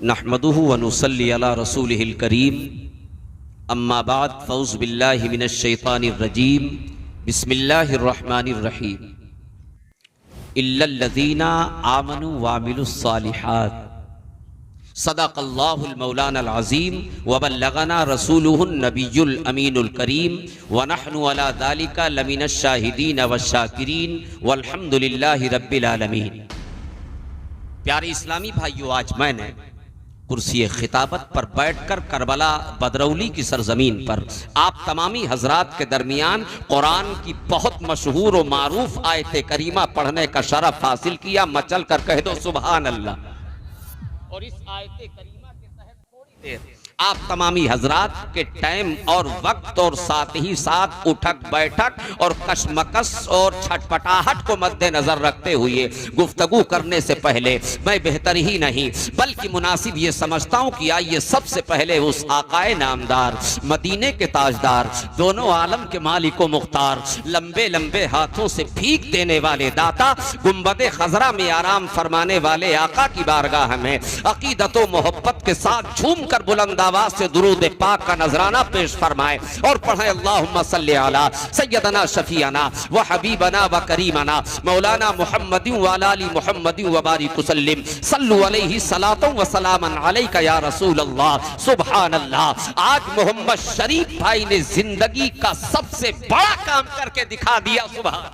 नहमदुहु व नुसल्ली अला रसूलिहिल करीम अम्मा बाद फ़ौज़ बिल्लाहि मिनश शैतानिर रजीम बिस्मिल्लाहिर रहमानिर रहीम इल्लल लज़ीना आमनु व अमिलुस सालिहात सदक़ल्लाहुल मौलानाल अज़ीम व बल्लगना रसूलुहुन नबियुल अमीनुल करीम व नहनु अला ज़ालिका लमिनश शाहिदीन वश शाकिरीन वल्हम्दुलिल्लाहि रब्बिल आलमीन। प्यारे इस्लामी भाइयों, आज मैंने कुर्सी खिताबत पर बैठकर करबला बदरौली की सरजमीन पर आप तमामी हजरात के दरमियान कुरान की बहुत मशहूर और मारूफ आयत करीमा पढ़ने का शरफ हासिल किया। मचल कर कह दो सुभान अल्लाह। और इस आयत करीमा के तहत थोड़ी देर आप तमामी हजरात के टाइम और वक्त और साथ ही साथ उठक बैठक और कशमकश और छटपटाहट को मद्देनजर रखते हुए गुफ्तगू करने से पहले मैं बेहतर ही नहीं बल्कि मुनासिब ये समझता हूँ कि आइए सबसे पहले उस आकाए नामदार मदीने के ताजदार दोनों आलम के मालिको मुख्तार लंबे लंबे हाथों से भीख देने वाले दाता गुंबदे खजरा में आराम फरमाने वाले आका की बारगाह में अकीदत व मोहब्बत के साथ झूम कर बुलंद आवाज से दुरूद पाक का नजराना पेश फरमाए और पढ़े अल्लाहुम्मा सल्ली अला सय्यदना शफीअना व हबीबना व करीमना मौलाना मुहम्मदिन व अला आलि मुहम्मदिन व बारिक वसल्लिम सल्लु अलैहि सलातुन व सलामन अलैका या रसूल अल्लाह। सुभान अल्लाह। आज मोहम्मद शरीफ भाई ने जिंदगी का सबसे बड़ा काम करके दिखा दिया। सुभान।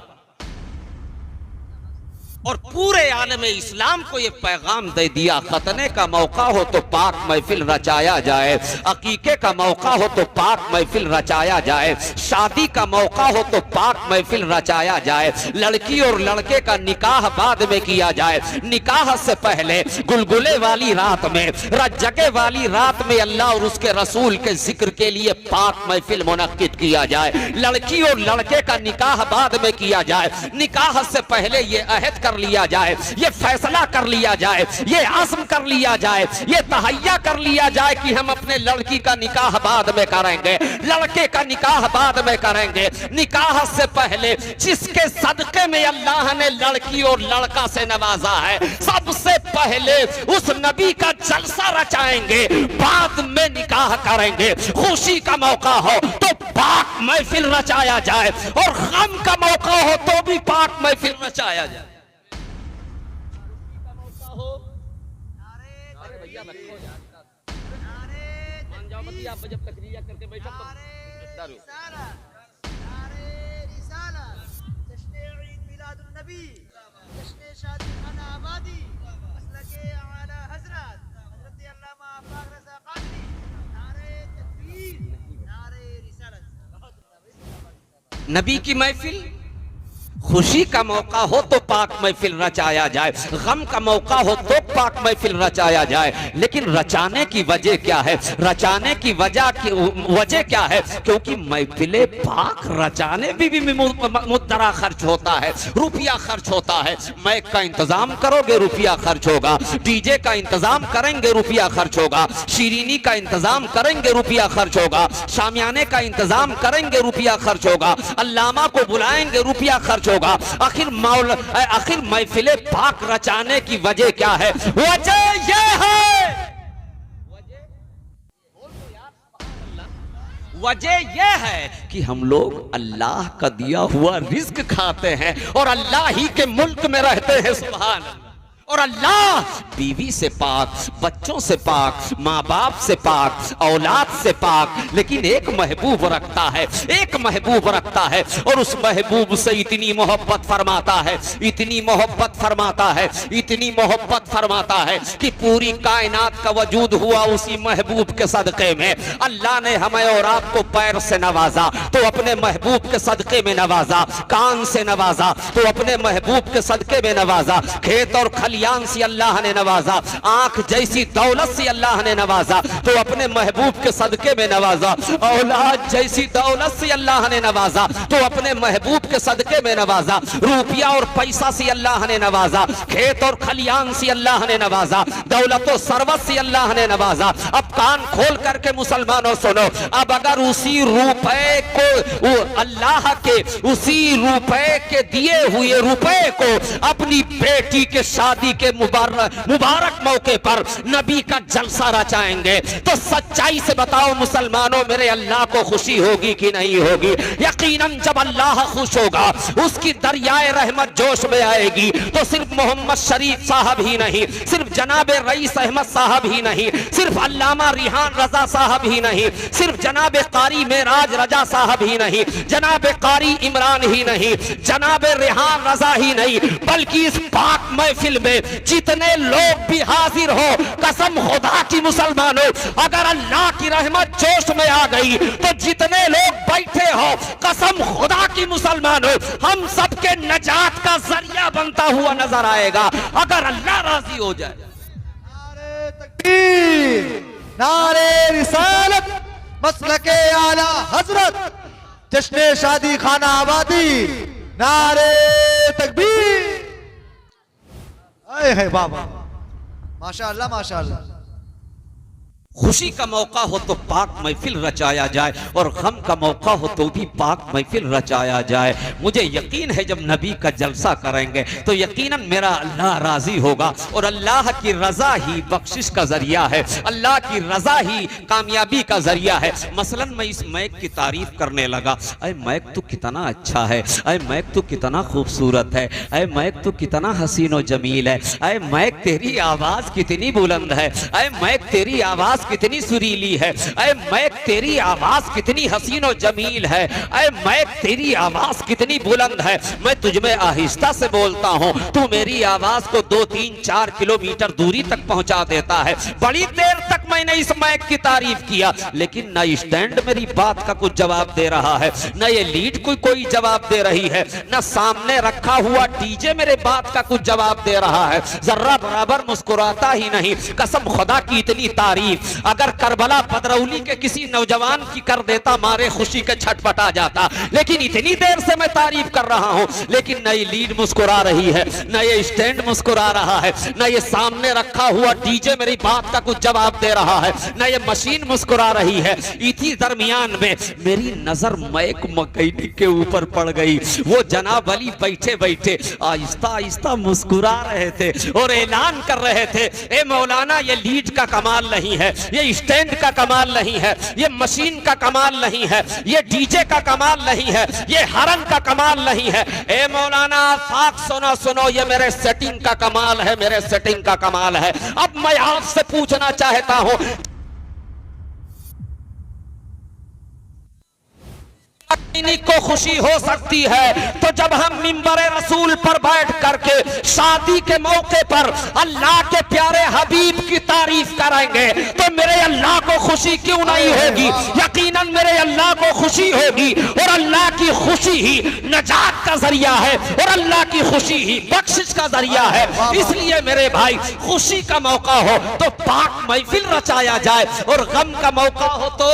और पूरे आलम इस्लाम को ये पैगाम दे दिया, खतने का मौका हो तो पाक महफिल रचाया जाए, अकीके का मौका हो तो पाक महफिल रचाया जाए, शादी का मौका हो तो पाक महफिल रचाया जाए, लड़की और लड़के का निकाह बाद में किया जाए, निकाह से पहले गुलगुले वाली रात में रज्जके वाली रात में अल्लाह और उसके रसूल के जिक्र के लिए पाक महफिल मुनक्किद किया जाए, लड़की और लड़के का निकाह बाद में किया जाए, निकाह से पहले ये अहद कर लिया जाए, ये फैसला कर लिया जाए, ये आज़म कर लिया जाए, ये तहैया कर लिया जाए कि हम अपने लड़की का निकाह बाद में करेंगे, लड़के का निकाह बाद में करेंगे। निकाह से पहले जिसके सदके में अल्लाह ने लड़की और लड़का से नवाजा है, सबसे पहले उस नबी का जलसा रचाएंगे, बाद में निकाह करेंगे। खुशी का मौका हो तो पाक महफिल रचाया जाए और गम का मौका हो तो भी पाक महफिल रचाया जाए। आप जब तकरीर करके बैठो नबी की महफिल। खुशी का मौका हो तो पाक महफिल रचाया जाए, गम का मौका हो तो पाक महफिल रचाया जाए। लेकिन रचाने की वजह क्या है? रचाने की वजह क्या है? क्योंकि महफिले पाक रचाने भी मुद्दरा खर्च होता है, रुपया खर्च होता है। मैक का इंतजाम करोगे रुपया खर्च होगा, डीजे का इंतजाम करेंगे रुपया खर्च होगा, शीरीनी का इंतजाम करेंगे रुपया खर्च होगा, शामियाने का इंतजाम करेंगे रुपया खर्च होगा, अल्लामा को बुलाएंगे रुपया खर्च होगा। आखिर महफिले पाक रचाने की वजह क्या है? वजह यह है, वजह यह है कि हम लोग अल्लाह का दिया हुआ रिज्क खाते हैं और अल्लाह ही के मुल्क में रहते हैं। सुभान। और अल्लाह बीवी से पाक, बच्चों से पाक, माँ बाप से पाक, औलाद से पाक, लेकिन एक महबूब रखता है, एक महबूब रखता है और उस महबूब से इतनी मोहब्बत फरमाता है, इतनी मोहब्बत फरमाता है, इतनी मोहब्बत फरमाता है कि पूरी कायनात का वजूद हुआ उसी महबूब के सदके में। अल्लाह ने हमें और आपको पैर से नवाजा तो अपने महबूब के सदके में नवाजा, कान से नवाजा तो अपने महबूब के सदके में नवाजा, खेत और खलियान से अल्लाह ने नवाजा, आंख जैसी दौलत से अल्लाह ने नवाजा तो अपने महबूब के सदके में नवाजा, औलाद जैसी दौलत से अल्लाह ने नवाजा तो अपने महबूब के सदके में नवाजा, रुपया और पैसा से अल्लाह ने नवाजा, खेत और खलियान से अल्लाह ने नवाजा, दौलत और सरवत से अल्लाह ने नवाजा। अब कान खोल करके मुसलमानों सुनो, अब अगर उसी रुपए को अल्लाह के उसी रुपए के दिए हुए रुपए को अपनी बेटी के शादी शादी के मुबारक मौके पर नबी का जलसा रचाएंगे, तो सच्चाई से बताओ मुसलमानों, मेरे अल्लाह को खुशी होगी कि नहीं होगी? यकीनन जब अल्लाह खुश होगा, उसकी दरियाए रहमत जोश में आएगी, तो सिर्फ मोहम्मद शरीफ साहब ही नहीं, सिर्फ जनाबे रईस अहमद साहब ही नहीं, सिर्फ अल्लामा रिहान रजा साहब ही नहीं, सिर्फ जनाबे कारी मेराज रजा साहब ही नहीं, जनाबे कारी इमरान ही नहीं, जनाबे रिहान रजा ही नहीं, बल्कि इस पाक महफिल में जितने लोग भी हाजिर हो, कसम खुदा की मुसलमानों, अगर अल्लाह की रहमत जोश में आ गई तो जितने लोग बैठे हो, कसम खुदा की मुसलमानों, हम सबके नजात का जरिया बनता हुआ नजर आएगा अगर अल्लाह राजी हो जाए। नारे तकबीर, नारे रिसालत, मसलके आला हजरत, जश्न शादी खाना आबादी, नारे तकबीर। आए है बाबा, माशाअल्लाह माशाअल्लाह। खुशी का मौका हो तो पाक महफिल रचाया जाए, और गम का मौका हो तो भी पाक महफिल रचाया जाए। मुझे यकीन है जब नबी का जलसा करेंगे तो यकीनन मेरा अल्लाह राजी होगा, और अल्लाह की रजा ही बख्शिश का जरिया है, अल्लाह की रजा ही कामयाबी का जरिया है। मसलन मैं इस मैक की तारीफ करने लगा, अरे मैक तो कितना अच्छा है, अरे मैक तो कितना खूबसूरत है, अरे मैक तो कितना हसीन व जमील है, अरे मैक तेरी आवाज कितनी बुलंद है, अरे मैक तेरी आवाज कितनी सुरीली है, ऐ मैक तेरी आवाज कितनी हसीन और जमील है, ऐ मैक तेरी आवाज कितनी बुलंद है। मैं तुझमें आहिस्ता से बोलता हूँ, तू मेरी आवाज को 2-3-4 किलोमीटर दूरी तक पहुंचा देता है। बड़ी देर तक मैंने इस मैक की तारीफ किया, लेकिन न स्टैंड मेरी बात का कुछ जवाब दे रहा है, न ये लीड कोई जवाब दे रही है, न सामने रखा हुआ डीजे मेरे बात का कुछ जवाब दे रहा है, जर्रा बराबर मुस्कुराता ही नहीं। कसम खुदा की इतनी तारीफ अगर करबला बदरौली के किसी नौजवान की कर देता, मारे खुशी के छटपटा जाता, लेकिन इतनी देर से मैं तारीफ कर रहा हूं, लेकिन नई लीड मुस्कुरा रही है, न ये स्टैंड मुस्कुरा रहा है, न ये सामने रखा हुआ डीजे मेरी बात का कुछ जवाब दे रहा है, न ये मशीन मुस्कुरा रही है। इसी दरमियान में मेरी नजर मैक मैकेनिक के ऊपर पड़ गई। वो जनाब अली बैठे बैठे आहिस्ता आहिस्ता मुस्कुरा रहे थे और ऐलान कर रहे थे, ए मौलाना, ये लीड का कमाल नहीं है, ये स्टैंड का कमाल नहीं है, ये मशीन का कमाल नहीं है, ये डीजे का कमाल नहीं है, ये हरन का कमाल नहीं है। ए मौलाना साख सुनो सुनो, ये मेरे सेटिंग का कमाल है, मेरे सेटिंग का कमाल है। अब मैं आपसे पूछना चाहता हूं, को खुशी हो सकती है तो जब हम मिंबर रसूल पर बैठ करके शादी के मौके पर अल्लाह के प्यारे हबीब की तारीफ करेंगे तो मेरे अल्लाह को खुशी क्यों नहीं होगी? यकीनन मेरे अल्लाह को खुशी होगी, और अल्लाह की खुशी ही नजात का जरिया है, और अल्लाह की खुशी ही बख्शिश का जरिया है। इसलिए मेरे भाई, खुशी का मौका हो तो पाक महफिल रचाया जाए, और गम का मौका हो तो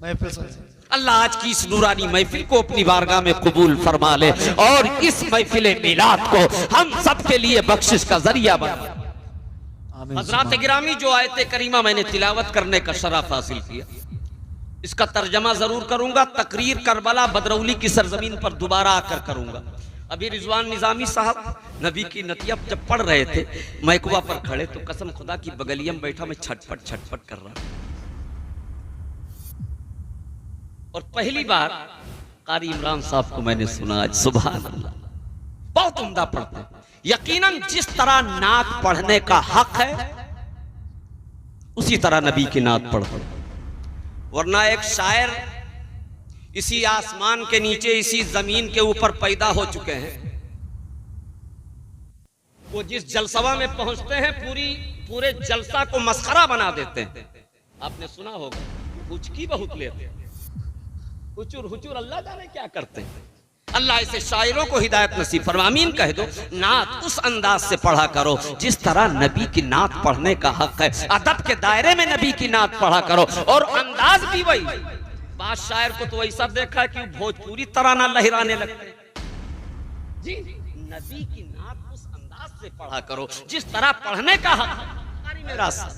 महफिल। अल्लाह आज की इस नूरानी महफिल को अपनी बारगाह में कबूल फरमा ले, और इस महफिल मिलाद को हम सब के लिए बख्शिश का जरिया बना। हज़रात गिरामी, जो आयत करीमा मैंने तिलावत करने का शरफ हासिल किया, इसका तर्जमा जरूर करूंगा, तकरीर करबला बदरौली की सरजमीन पर दोबारा आकर करूंगा। अभी रिजवान निजामी साहब नबी की नतिया जब पढ़ रहे थे, मैकवा पर खड़े, तो कसम खुदा की बगलिया में बैठा मैं छटपट छटपट कर रहा, और पहली बार कारी इमरान साहब को मैंने सुना आज। सुभान अल्लाह, बहुत उम्दा पढ़ते हैं। यकीनन जिस तरह नात पढ़ने का हक है, उसी तरह नबी की नात पढ़ो, वरना एक शायर इसी आसमान के नीचे, इसी जमीन के ऊपर पैदा हो चुके हैं, वो जिस जलसवा में पहुंचते हैं पूरे जलसा को मस्खरा बना देते हैं। आपने सुना होगा, हुचकी बहुत लेते हैं, हुचुर हुचुर, अल्लाह जाने क्या करते हैं। अल्लाह ऐसे शायरों को हिदायत नसीब फरमा, आमीन कह दो। नात उस अंदाज से पढ़ा करो जिस तरह नबी की नात पढ़ने का हक है, अदब के दायरे में नबी की नात पढ़ा करो, और अंदाज भी वही। बात शायर को तो ऐसा देखा है कि भोजपुरी तराना लहराने लगते जी। नबी की नात उस अंदाज से पढ़ा करो जिस तरह पढ़ने का हक में रास्ता।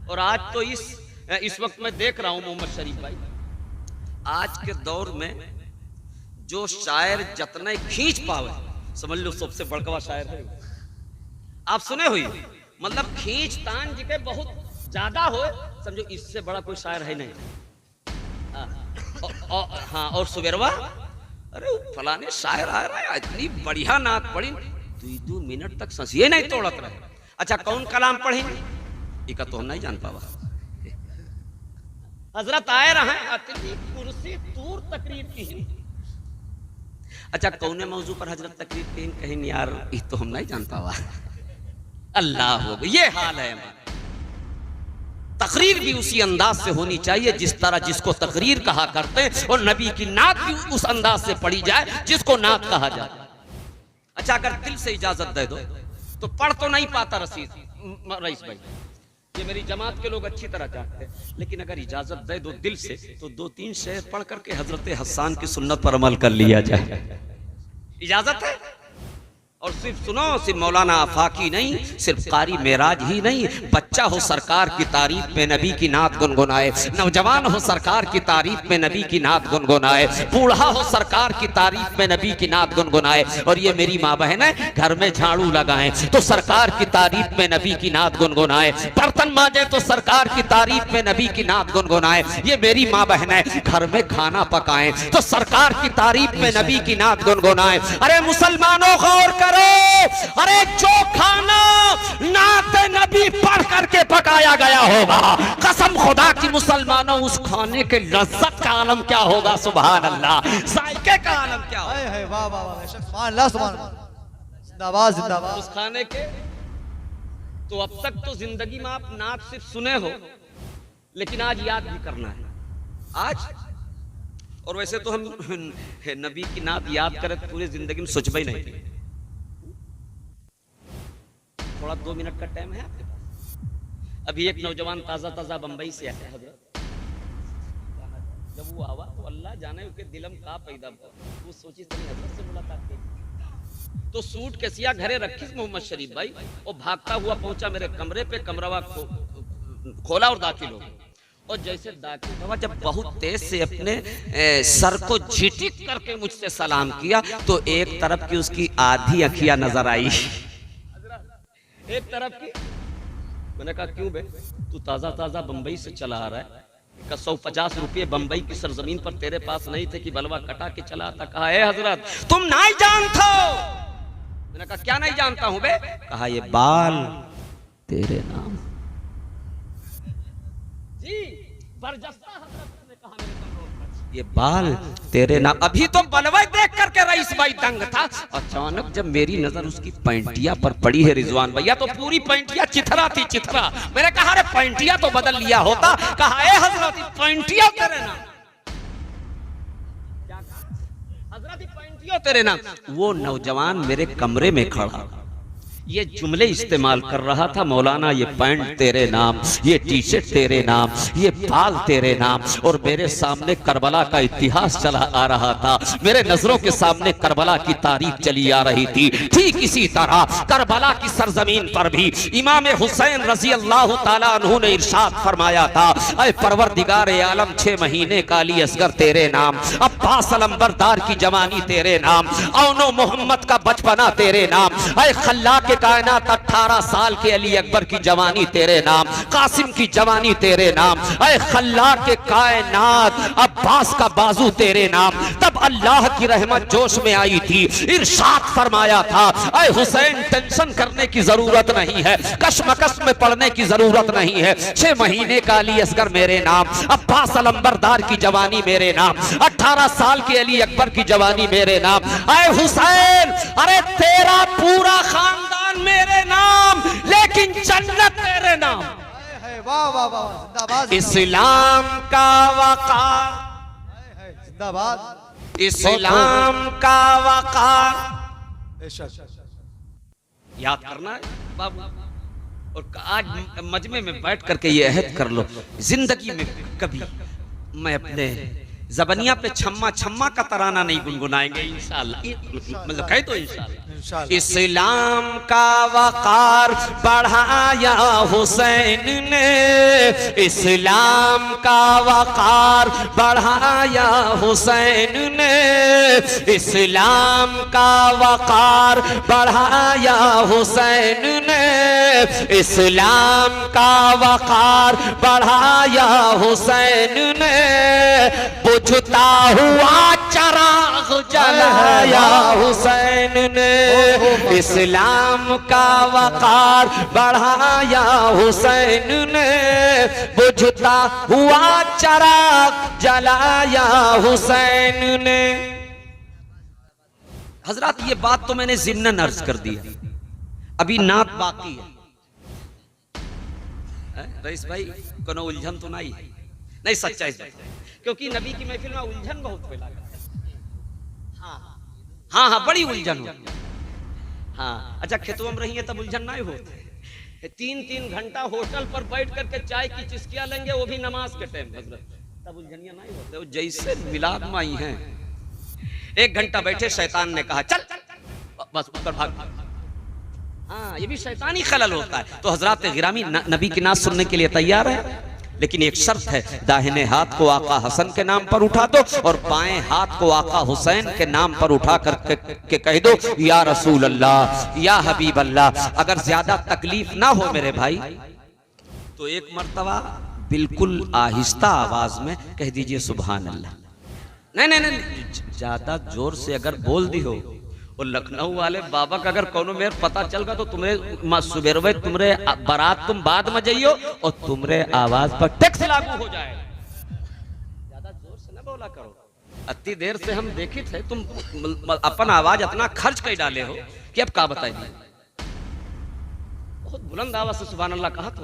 और आज तो इस वक्त मैं देख रहा हूं मोहम्मद शरीफ भाई, आज के दौर में जो शायर जतने खींच पावे, समझ लो सबसे बड़कवा शायर है। आप सुने हुई, मतलब खींच तान जी के बहुत ज्यादा हो, समझो इससे बड़ा कोई शायर है नहीं। हाँ, और सुबेरवा, अरे फलाने शायर आ रहा है, इतनी बढ़िया नात पढ़ी, 2 मिनट तक ससिए नहीं तोड़त रहे। अच्छा कौन कलाम पढ़ी, इका तो नहीं जान पावा। हजरत आए रहे, इतनी कुर्सी दूर तकरीर की। अच्छा कौने मौजू पर हजरत तकरीर की, कहीं यार ये तो हम नहीं जान पावा। अल्लाह हो, ये हाल है हमारा। तकरीर भी उसी अंदाज से होनी चाहिए जिस तरह जिसको तकरीर कहा करते हैं, और नबी की नात भी उस अंदाज से पढ़ी जाए जिसको नात कहा जाए। अच्छा अगर दिल से इजाजत दे दो तो पढ़ तो नहीं पाता रईस भाई, ये मेरी जमात के लोग अच्छी तरह जानते हैं, लेकिन अगर इजाजत दे दो दिल से तो 2-3 शेर पढ़ करके हजरत हसन की सुन्नत पर अमल कर लिया जाए। इजाजत है। और सिर्फ सुनो, सिर्फ मौलाना आफाकी नहीं, सिर्फ कारी मेराज ही नहीं, बच्चा हो सरकार की तारीफ में नबी की नात गुनगुनाए, नौजवान हो सरकार की तारीफ में नबी की नात गुनगुनाए, बूढ़ा हो सरकार की तारीफ में नबी की नात गुनगुनाए। और ये मेरी माँ बहन है, घर में झाड़ू लगाएं तो सरकार की तारीफ में नबी की नात गुनगुनाए, बर्तन मांजे तो सरकार की तारीफ में नबी की नात गुनगुनाए। ये मेरी माँ बहन है, घर में खाना पकाएं तो सरकार की तारीफ में नबी की नात गुनगुनाए। अरे मुसलमानों गौर करो, अरे जो खाना नात नबी पढ़ करके पकाया गया होगा, कसम खुदा की मुसलमानों उस खाने के लज्जत का आलम क्या होगा, सुभान अल्लाह, जायके का आलम क्या होगा। वाह वाह वाह, सुभान अल्लाह, सुभान अल्लाह, जिंदाबाद जिंदाबाद। उस खाने के तो अब तक तो जिंदगी में आप नात सिर्फ सुने हो, लेकिन आज याद भी करना है आज। और वैसे तो हम नबी की नात याद करें तो पूरी जिंदगी में सोचबा ही नहीं। थोड़ा 2 मिनट का टाइम है आपके पास। अभी एक नौजवान ताजा ताजा बंबई से आया हजरत, जब वो आवा तो अल्लाह जाने उसके दिलम का पैदा हुआ, वो सोची चली हजरत से मुलाकात की, तो सूट कैसिया घरे रखी मोहम्मद शरीफ भाई, वो भागता हुआ पहुंचा मेरे कमरे पे, कमरावा खोला और दाखिल हो। और जैसे दाखिल हुआ, जब बहुत तेज से अपने सर को झिटिक करके मुझसे सलाम किया तो एक तरफ की उसकी आधी अखियां नजर आई, एक तरफ की। मैंने कहा क्यों बे, तू ताजा ताजा बंबई से चला आ रहा है, 150 रुपये बंबई की सरजमीन पर तेरे पास नहीं थे कि बलवा कटा के चला था। कहा है हजरत तुम नहीं जानते हो। मैंने कहा क्या नहीं जानता हूं बे। कहा ये बाल तेरे नाम। जी बरजस्ता हजरत ने कहा मेरे कमरों पर, ये बाल तेरे नाम। अभी तो बलवा देख करके रईस भाई दंग था, अचानक जब मेरी नजर उसकी पैंटिया पर पड़ी है रिजवान भैया, तो पूरी पैंटिया चिथरा थी, चिथरा। मैंने कहा अरे पैंटिया तो बदल लिया होता। कहा ए हजरत पैंटिया तेरे नाम। क्या कहा हजरत, पैंटिया तेरे नाम। वो नौजवान मेरे कमरे में खड़ा ये जुमले इस्तेमाल कर रहा था, मौलाना ये पैंट तेरे नाम, ये टी शर्ट तेरे नाम, ये बाल तेरे नाम। और मेरे सामने करबला का इतिहास चला आ रहा था, मेरे नजरों के सामने करबला की तारीख चली आ रही थी। ठीक इसी तरह करबला की सरजमीन पर भी इमाम हुसैन रजी अल्लाह ताला अन्हु ने इरशाद फरमाया था, ऐ परवरदिगार आलम 6 महीने का अली असगर तेरे नाम, अब्बास अलंबरदार की जवानी तेरे नाम, औनो मोहम्मद का बचपना तेरे नाम, ऐ खल्ला के कायनात 18 साल के अली अकबर की जवानी तेरे नाम, कासिम की जवानी तेरे नाम, ऐ खल्ला के कायनात अब्बास का बाजू तेरे नाम। तब अल्लाह की रहमत जोश में आई थी, इरशाद फरमाया था, ऐ हुसैन टेंशन करने की जरूरत नहीं है, कशमकश में पड़ने की जरूरत नहीं है। 6 महीने का अली असगर मेरे नाम, अब्बास अलंबरदार की जवानी मेरे नाम, 18 साल के अली अकबर की जवानी मेरे नाम। ऐ हुसैन अरे तेरा पूरा खानदान मेरे नाम, लेकिन जन्नत तेरे नाम। वाह वाह वाह, जिंदाबाद। इस्लाम का वक़ार, जिंदाबाद। इस्लाम का वक़ार याद करना है बाबू। और आज मजमे में बैठ करके ये अहद कर लो, जिंदगी में कभी मैं अपने जबनिया पे छम्मा छम्मा का तराना नहीं गुनगुनाएंगे इंशाअल्लाह, मतलब कहे तो इंशाअल्लाह। इस्लाम का वकार बढ़ाया हुसैन ने, इस्लाम का वकार बढ़ाया हुसैन ने, इस्लाम का वकार बढ़ाया हुसैन ने, इस्लाम का वकार बढ़ाया हुसैन ने, बुझता हुआ चराग जलाया हुसैन ने, इस्लाम का वकार बढ़ाया हुसैन ने, बुझता हुआ चराग जलाया हुसैन ने। हजरत ये बात तो मैंने ज़िम्नन अर्ज कर दी, अभी नात बाकी है। रईस भाई कोनो उलझन तो नहीं है? नहीं, सच्चाई से, क्योंकि नबी की महफिल में उलझन बहुत फैला है। हाँ हाँ, बड़ी उलझन होती है। हाँ, अच्छा खेतों में रहिए तब उलझन नहीं होते। 3-3 घंटा होटल पर बैठ करके चाय की चिस्कियां लेंगे, वो भी नमाज के टाइम, तब उलझनियां नहीं होते। जैसे मिलाद में आई हैं, 1 घंटा बैठे, शैतान ने कहा चल बस ऊपर भाग। हाँ, ये भी शैतानी खलल होता है। तो हजरात गिरामी नबी की नात सुनने के लिए तैयार है, लेकिन एक शर्त है, दाहिने हाथ को आका हसन के नाम पर उठा दो और बाएं हाथ को आका हुसैन के नाम पर उठा कर के कह दो या रसूल अल्लाह, या हबीब अल्लाह। अगर ज्यादा तकलीफ ना हो मेरे भाई, तो एक मर्तबा बिल्कुल आहिस्ता आवाज में कह दीजिए सुभान अल्लाह। नहीं नहीं नहीं, ज्यादा जोर से अगर बोल दी हो, और लखनऊ वाले बाबा का अगर कोनो मेरे पता चल गया तो तुम्हारे सुबेरवे तुम्हारे बारात तुम बाद में जाइयो और तुम्हारे आवाज पर टैक्स लागू हो जाए। ज्यादा जोर से ना बोला करो। अति देर से हम देखे थे, तुम अपन आवाज अपना खर्च कर डाले हो कि अब क्या बताइए। बहुत बुलंद आवाज से सुभान अल्लाह कहा तो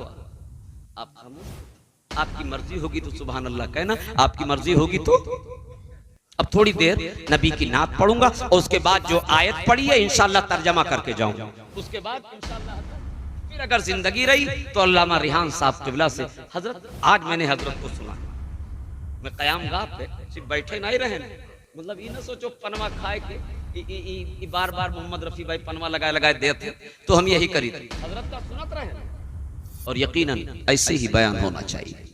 आपकी मर्जी होगी तो सुभान अल्लाह कहना, आपकी मर्जी होगी तो। अब थोड़ी देर नबी की नात पढ़ूंगा और उसके बाद जो आयत पढ़ी है इंशाअल्लाह तर्जमा करके जाऊंगा। उसके बाद इंशाअल्लाह फिर अगर जिंदगी रही तो अल्लामा रिहान साहब किबला से हजरत, आज मैंने हजरत को सुना, मैं कयाम गाह पे सिर्फ बैठे नहीं रहे, मतलब ये ना सोचो पनवा खाए के बार बार मोहम्मद रफी भाई पनवा लगाए देते तो हम यही करी थे, हजरत का सुनत रहे। और यकीनन ऐसे ही बयान होना चाहिए।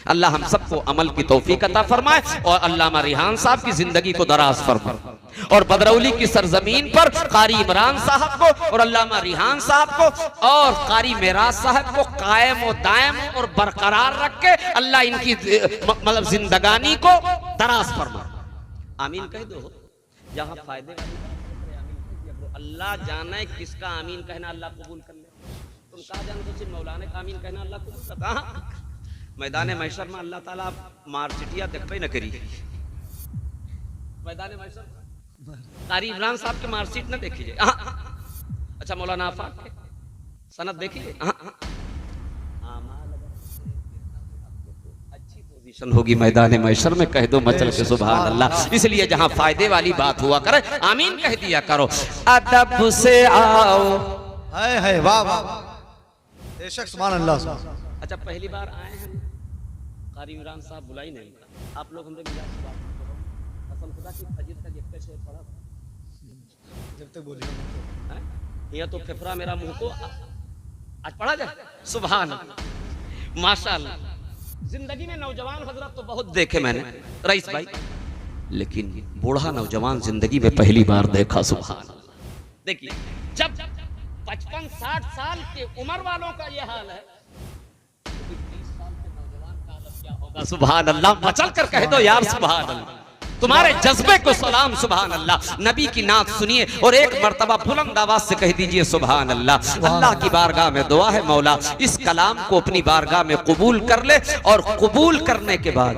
अल्लाह हम सबको अमल की तौफीक अता फरमाए और अल्लामा रिहान साहब की जिंदगी को दराज फरमाए, और बदरौली की सरजमीन पर कारी इमरान साहब को और अल्लामा रिहान साहब को और कारी मेराज साहब को कायम और दायम और बरकरार रख के अल्लाह इनकी मतलब जिंदगानी को दराज फरमाए। आमीन कह दो। जहाँ फायदे अल्लाह जाने किसका आमीन कहना अल्लाह कबूल कर ले। तुम कहा जानो तो सिर्फ मौलाना का आमीन कहना अल्लाह कबूल करता। मैदान महशर में अल्लाह ताला मार्चिटिया देखबे न करी। मैदान महशर कारी इमरान साहब के मार्कशीट न देखी जाए। अच्छा मौलाना आफाक के सनद देखी जाए। अच्छी पोजीशन होगी मैदान महशर में, कह दो मचल के सुभान अल्लाह। इसलिए जहां फायदे वाली बात हुआ करे आमीन कह दिया करो। अदब से आओ। है वाह वाह, बेशक सुभान अल्लाह। अच्छा पहली बार आए हैं, कारी इमरान साहब बुलाई नहीं, आप लोग हमसे मिजाज से बात करो। कसम खुदा की फजीर का जिक्र शेर पढ़ा जब तक बोलिए यह तो फेफड़ा मेरा मुंह को आज पढ़ा जाए। सुभान अल्लाह, माशाअल्लाह। जिंदगी में नौजवान हजरत तो बहुत देखे मैंने रईस भाई, लेकिन बूढ़ा नौजवान जिंदगी में पहली बार देखा। सुभान अल्लाह। देखिए जब 55-60 साल के उम्र वालों का यह हाल है, 30 साल के नौजवान का हालत क्या होगा। सुभान अल्लाह, मचल कर कह दो यार सुभान अल्लाह। तुम्हारे जज्बे को सलाम। सुभान अल्लाह। नबी की नात सुनिए और एक मर्तबा बुलंद आवाज से कह दीजिए सुभान अल्लाह। अल्लाह की बारगाह में दुआ है मौला इस कलाम को अपनी बारगाह में कबूल कर ले, और कबूल करने के बाद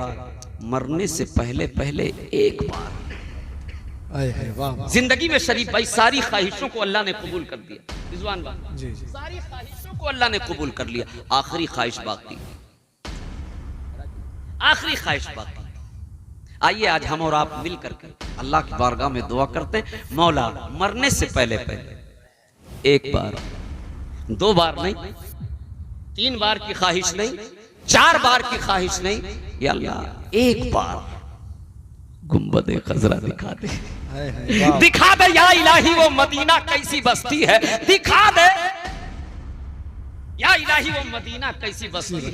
मरने से पहले पहले एक बार जिंदगी में शरीफ भाई सारी ख्वाहिशों को अल्लाह ने कबूल कर दिया। रिजवान भाई सारी ख्वाहिशों को अल्लाह ने कबूल कर लिया, आखिरी ख्वाहिश बाकी, आखिरी ख्वाहिश बाकी। आइए आज हम और आप मिल करके अल्लाह की बारगाह में दुआ करते हैं, मौला मरने से पहले पहले एक बार, 2 बार नहीं, 3 बार की ख्वाहिश नहीं, 4 बार की ख्वाहिश नहीं, या अल्लाह एक बार गुंबद खजरा दिखा दे, हाय हाय वाह। दिखा दे या इलाही वो मदीना कैसी बस्ती है, दिखा दे या इलाही वो मदीना कैसी बस्ती है,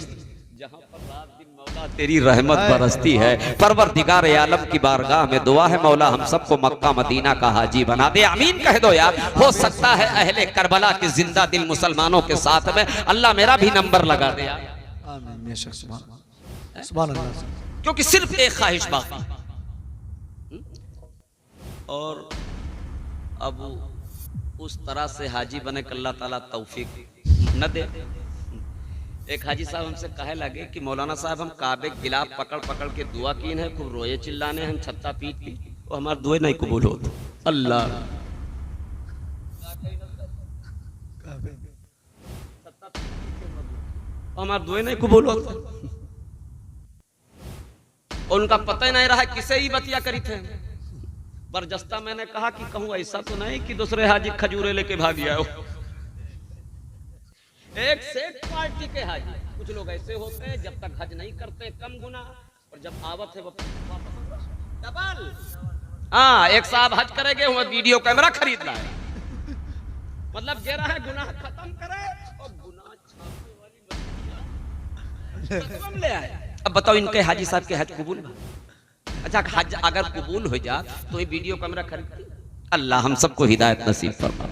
जहां पर रात दिन मौला तेरी रहमत बरसती है। परवरदिगार आलम की बारगाह में दुआ है मौला हम सबको मक्का मदीना का हाजी बना दे, आमीन कह दो यार। हो सकता है अहले करबला के जिंदा दिल मुसलमानों के साथ में अल्लाह मेरा भी नंबर लगा दे यार, आमीन बेशक, सुभान अल्लाह। क्योंकि सिर्फ एक ख्वाहिश बाकी। और अब उस तरह से हाजी बने कि अल्लाह ताला तौफीक न दे। एक हाजी साहब हमसे कहे लगे कि मौलाना साहब हम काबे गिलाफ पकड़ पकड़ के दुआ की है, खूब रोए चिल्लाने हम छत्ता पीट पी, वो हमारे दुए नहीं कबूल होते। अल्लाह हमारे दुए नहीं कबूल होते। उनका पता ही नहीं रहा किसे ही बतिया करी थे। बरजस्ता मैंने कहा कि कहूं ऐसा तो नहीं कि दूसरे हाजी खजूरे लेके भाग गया हो। एक सेठ पार्टी के हाजी, कुछ लोग ऐसे होते हैं जब तक हज नहीं करते कम गुना, और जब आवत है वो डबल। हाँ, एक साहब हज करेंगे वो वीडियो कैमरा खरीद रहा है, मतलब जे रहा है गुनाह खत्म करे और गुनाह छापने वाली ले आए। अब बताओ इनके हाजी साहब के हज कबूल? अच्छा, हज अगर कबूल हो जा तो ये वीडियो कैमरा खरीद। अल्लाह हम सबको हिदायत नसीब फरमा।